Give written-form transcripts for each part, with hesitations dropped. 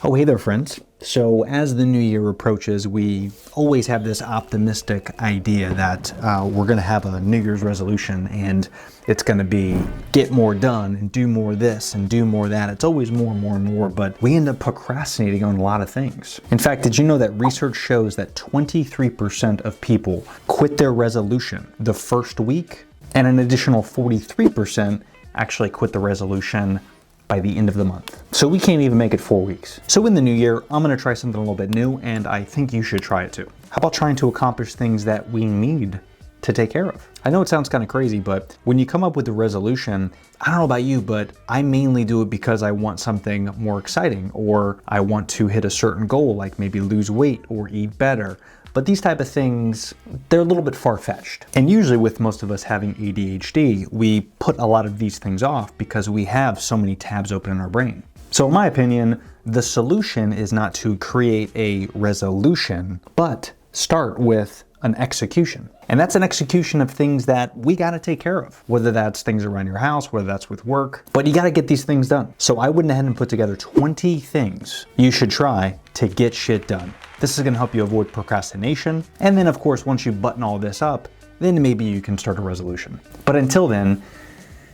Oh, hey there, friends. So as the new year approaches, we always have this optimistic idea that we're going to have a New Year's resolution and it's going to be get more done and do more this and do more that. It's always more and more and more, but we end up procrastinating on a lot of things. In fact, did you know that research shows that 23% of people quit their resolution the first week, and an additional 43% actually quit the resolution by the end of the month. So we can't even make it 4 weeks. So in the new year, I'm gonna try something a little bit new, and I think you should try it too. How about trying to accomplish things that we need to take care of? I know it sounds kind of crazy, but when you come up with a resolution, I don't know about you, but I mainly do it because I want something more exciting, or I want to hit a certain goal, like maybe lose weight or eat better. But these type of things, they're a little bit far-fetched. And usually with most of us having ADHD, we put a lot of these things off because we have so many tabs open in our brain. So in my opinion, the solution is not to create a resolution, but start with an execution. And that's an execution of things that we gotta take care of, whether that's things around your house, whether that's with work, but you gotta get these things done. So I went ahead and put together 20 things you should try to get shit done. This is gonna help you avoid procrastination. And then of course, once you button all this up, then maybe you can start a resolution. But until then,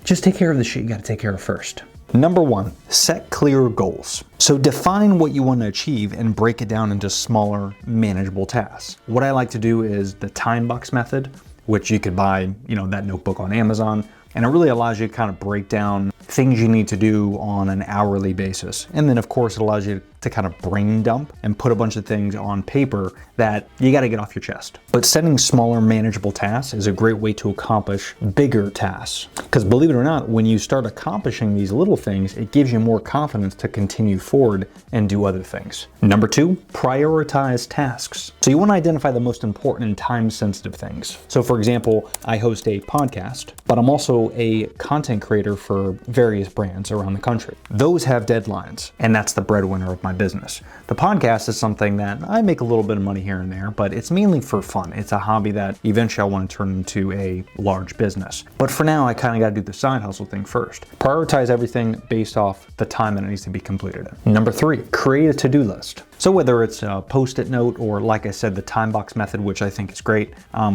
just take care of the shit you gotta take care of first. Number 1, set clear goals. So define what you want to achieve and break it down into smaller, manageable tasks. What I like to do is the time box method, which you could buy, that notebook on Amazon. And it really allows you to kind of break down things you need to do on an hourly basis. And then of course it allows you to kind of brain dump and put a bunch of things on paper that you got to get off your chest. But setting smaller manageable tasks is a great way to accomplish bigger tasks. Because believe it or not, when you start accomplishing these little things, it gives you more confidence to continue forward and do other things. Number 2, prioritize tasks. So you want to identify the most important and time-sensitive things. So for example, I host a podcast, but I'm also a content creator for various brands around the country. Those have deadlines, and that's the breadwinner of my business. The podcast is something that I make a little bit of money here and there, but it's mainly for fun. It's a hobby that eventually I want to turn into a large business. But for now, I kind of got to do the side hustle thing first. Prioritize everything based off the time that it needs to be completed in. Number 3, create a to-do list. So whether it's a post-it note or, like I said, the time box method, which I think is great,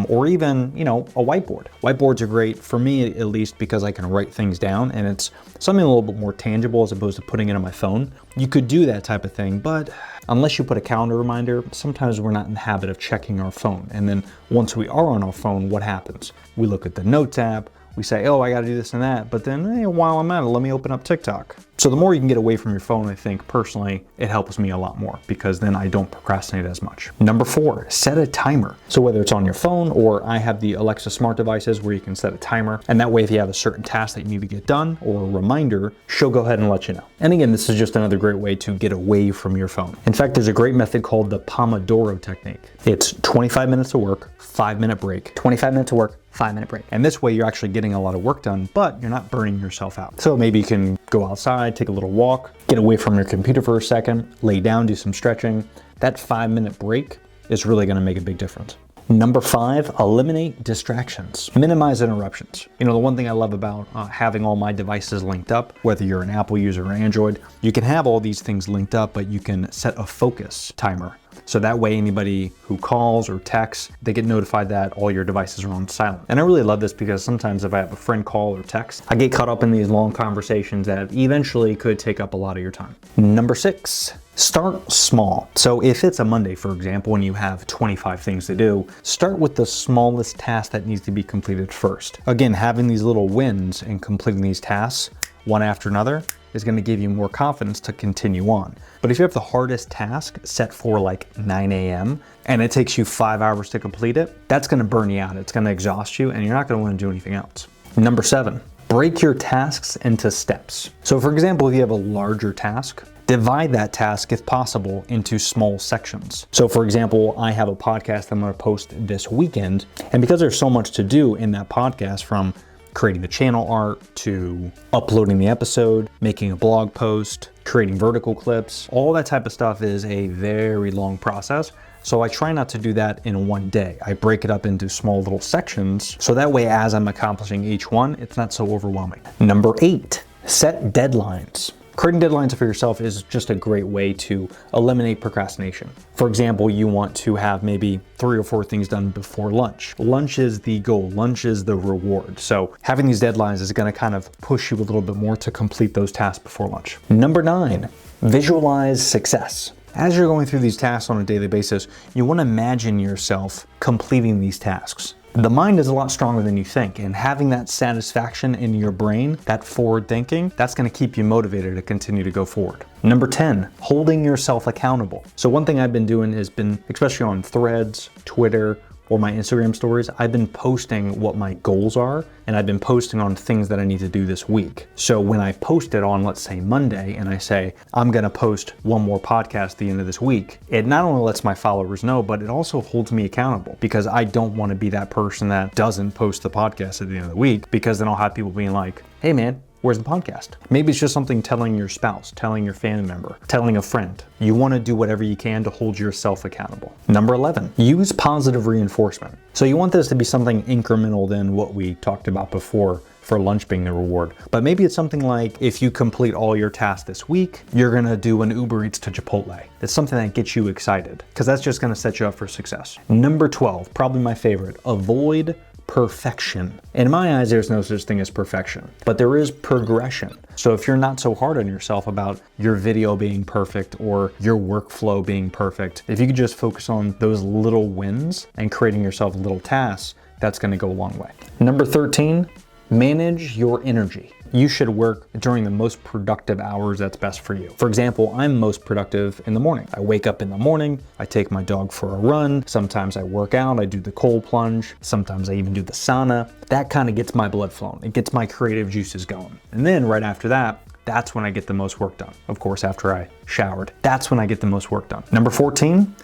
or even, a whiteboard. Whiteboards are great for me, at least, because I can write things down and it's something a little bit more tangible as opposed to putting it on my phone. You could do that type of thing, but unless you put a calendar reminder, sometimes we're not in the habit of checking our phone. And then once we are on our phone, what happens? We look at the Notes app, we say, oh, I gotta do this and that, but then while I'm at it, let me open up TikTok. So the more you can get away from your phone, I think personally, it helps me a lot more because then I don't procrastinate as much. Number 4, set a timer. So whether it's on your phone or I have the Alexa smart devices where you can set a timer, and that way if you have a certain task that you need to get done or a reminder, she'll go ahead and let you know. And again, this is just another great way to get away from your phone. In fact, there's a great method called the Pomodoro technique. It's 25 minutes of work, 5-minute break. 25 minutes of work, 5-minute break. And this way you're actually getting a lot of work done, but you're not burning yourself out. So maybe you can go outside, take a little walk, get away from your computer for a second, lay down, do some stretching. That 5-minute break is really gonna make a big difference. Number 5, eliminate distractions. Minimize interruptions. The one thing I love about having all my devices linked up, whether you're an Apple user or Android, you can have all these things linked up, but you can set a focus timer. So that way anybody who calls or texts, they get notified that all your devices are on silent. And I really love this because sometimes if I have a friend call or text, I get caught up in these long conversations that eventually could take up a lot of your time. Number 6, start small. So if it's a Monday, for example, and you have 25 things to do, start with the smallest task that needs to be completed first. Again, having these little wins and completing these tasks one after another is going to give you more confidence to continue on. But if you have the hardest task set for like 9 a.m. and it takes you 5 hours to complete it, that's going to burn you out. It's going to exhaust you and you're not going to want to do anything else. Number 7, break your tasks into steps. So for example, if you have a larger task, divide that task, if possible, into small sections. So for example, I have a podcast I'm going to post this weekend, and because there's so much to do in that podcast, from creating the channel art to uploading the episode, making a blog post, creating vertical clips, all that type of stuff is a very long process. So I try not to do that in one day. I break it up into small little sections, so that way as I'm accomplishing each one, it's not so overwhelming. Number 8, set deadlines. Creating deadlines for yourself is just a great way to eliminate procrastination. For example, you want to have maybe 3 or 4 things done before lunch. Lunch is the goal, lunch is the reward. So having these deadlines is going to kind of push you a little bit more to complete those tasks before lunch. Number 9, visualize success. As you're going through these tasks on a daily basis, you want to imagine yourself completing these tasks. The mind is a lot stronger than you think, and having that satisfaction in your brain, that forward thinking, that's going to keep you motivated to continue to go forward. Number 10, holding yourself accountable. So one thing I've been doing has been, especially on Threads, Twitter, or my Instagram stories, I've been posting what my goals are, and I've been posting on things that I need to do this week. So when I post it on, let's say Monday, and I say, I'm gonna post 1 more podcast at the end of this week, it not only lets my followers know, but it also holds me accountable, because I don't wanna be that person that doesn't post the podcast at the end of the week, because then I'll have people being like, hey man, where's the podcast? Maybe it's just something telling your spouse, telling your family member, telling a friend. You want to do whatever you can to hold yourself accountable. Number 11, use positive reinforcement. So you want this to be something incremental than what we talked about before for lunch being the reward. But maybe it's something like, if you complete all your tasks this week, you're gonna do an Uber Eats to Chipotle. It's something that gets you excited, because that's just gonna set you up for success. Number 12, probably my favorite, avoid perfection. In my eyes, there's no such thing as perfection, but there is progression. So if you're not so hard on yourself about your video being perfect or your workflow being perfect, if you could just focus on those little wins and creating yourself little tasks, that's going to go a long way. Number 13, manage your energy. You should work during the most productive hours that's best for you. For example, I'm most productive in the morning. I wake up in the morning, I take my dog for a run, sometimes I work out, I do the cold plunge, sometimes I even do the sauna. That kind of gets my blood flowing. It gets my creative juices going. And then right after that, that's when I get the most work done. Of course, after I showered, that's when I get the most work done. Number 14,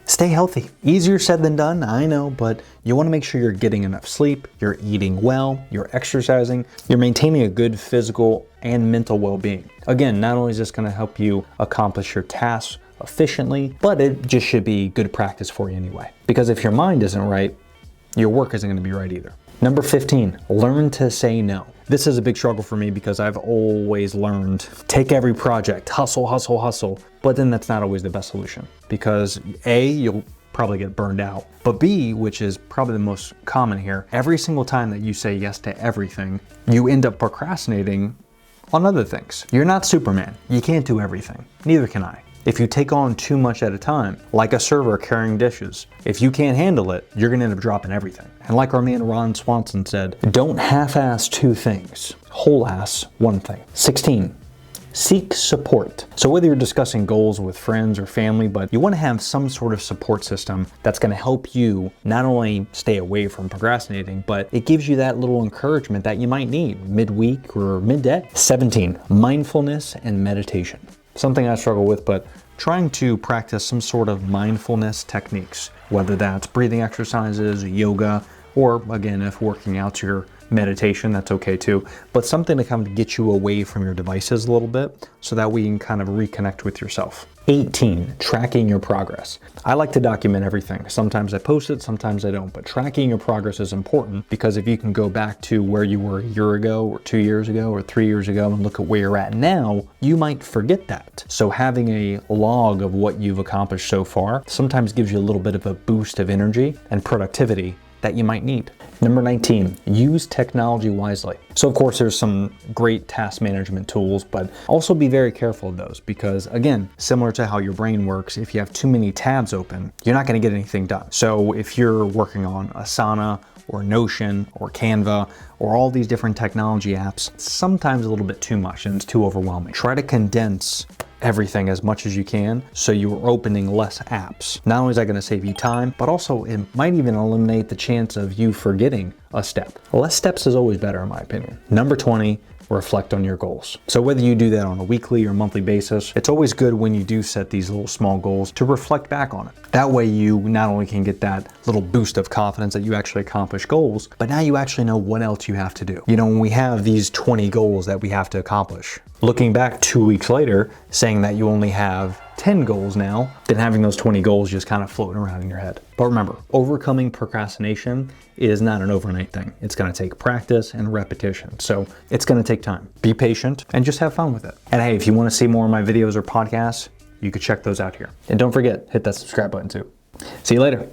stay healthy. Easier said than done, I know, but you want to make sure you're getting enough sleep, you're eating well, you're exercising, you're maintaining a good physical and mental well-being. Again, not only is this going to help you accomplish your tasks efficiently, but it just should be good practice for you anyway. Because if your mind isn't right, your work isn't going to be right either. Number 15, learn to say no. This is a big struggle for me because I've always learned, take every project, hustle, hustle, hustle, but then that's not always the best solution, because A, you'll probably get burned out, but B, which is probably the most common here, every single time that you say yes to everything, you end up procrastinating on other things. You're not Superman. You can't do everything. Neither can I. If you take on too much at a time, like a server carrying dishes, if you can't handle it, you're gonna end up dropping everything. And like our man Ron Swanson said, don't half-ass 2 things, whole-ass 1 thing. 16, seek support. So whether you're discussing goals with friends or family, but you wanna have some sort of support system that's gonna help you not only stay away from procrastinating, but it gives you that little encouragement that you might need midweek or midday. 17, mindfulness and meditation. Something I struggle with, but trying to practice some sort of mindfulness techniques, whether that's breathing exercises, yoga, or again, if working out's your meditation, that's okay too, but something to kind of get you away from your devices a little bit so that we can kind of reconnect with yourself. 18, tracking your progress. I like to document everything. Sometimes I post it, sometimes I don't, but tracking your progress is important because if you can go back to where you were a year ago or 2 years ago or 3 years ago and look at where you're at now, you might forget that. So having a log of what you've accomplished so far sometimes gives you a little bit of a boost of energy and productivity that you might need. Number 19, use technology wisely. So of course there's some great task management tools, but also be very careful of those because again, similar to how your brain works, if you have too many tabs open, you're not gonna get anything done. So if you're working on Asana or Notion or Canva or all these different technology apps, it's sometimes a little bit too much and it's too overwhelming. Try to condense everything as much as you can so you're opening less apps. Not only is that going to save you time, but also it might even eliminate the chance of you forgetting a step. Less steps is always better in my opinion. Number 20, reflect on your goals. So whether you do that on a weekly or monthly basis, it's always good when you do set these little small goals to reflect back on it. That way you not only can get that little boost of confidence that you actually accomplish goals, but now you actually know what else you have to do. You know, when we have these 20 goals that we have to accomplish, looking back 2 weeks later, saying that you only have 10 goals now than having those 20 goals just kind of floating around in your head. But remember, overcoming procrastination is not an overnight thing. It's going to take practice and repetition. So it's going to take time. Be patient and just have fun with it. And hey, if you want to see more of my videos or podcasts, you could check those out here. And don't forget, hit that subscribe button too. See you later.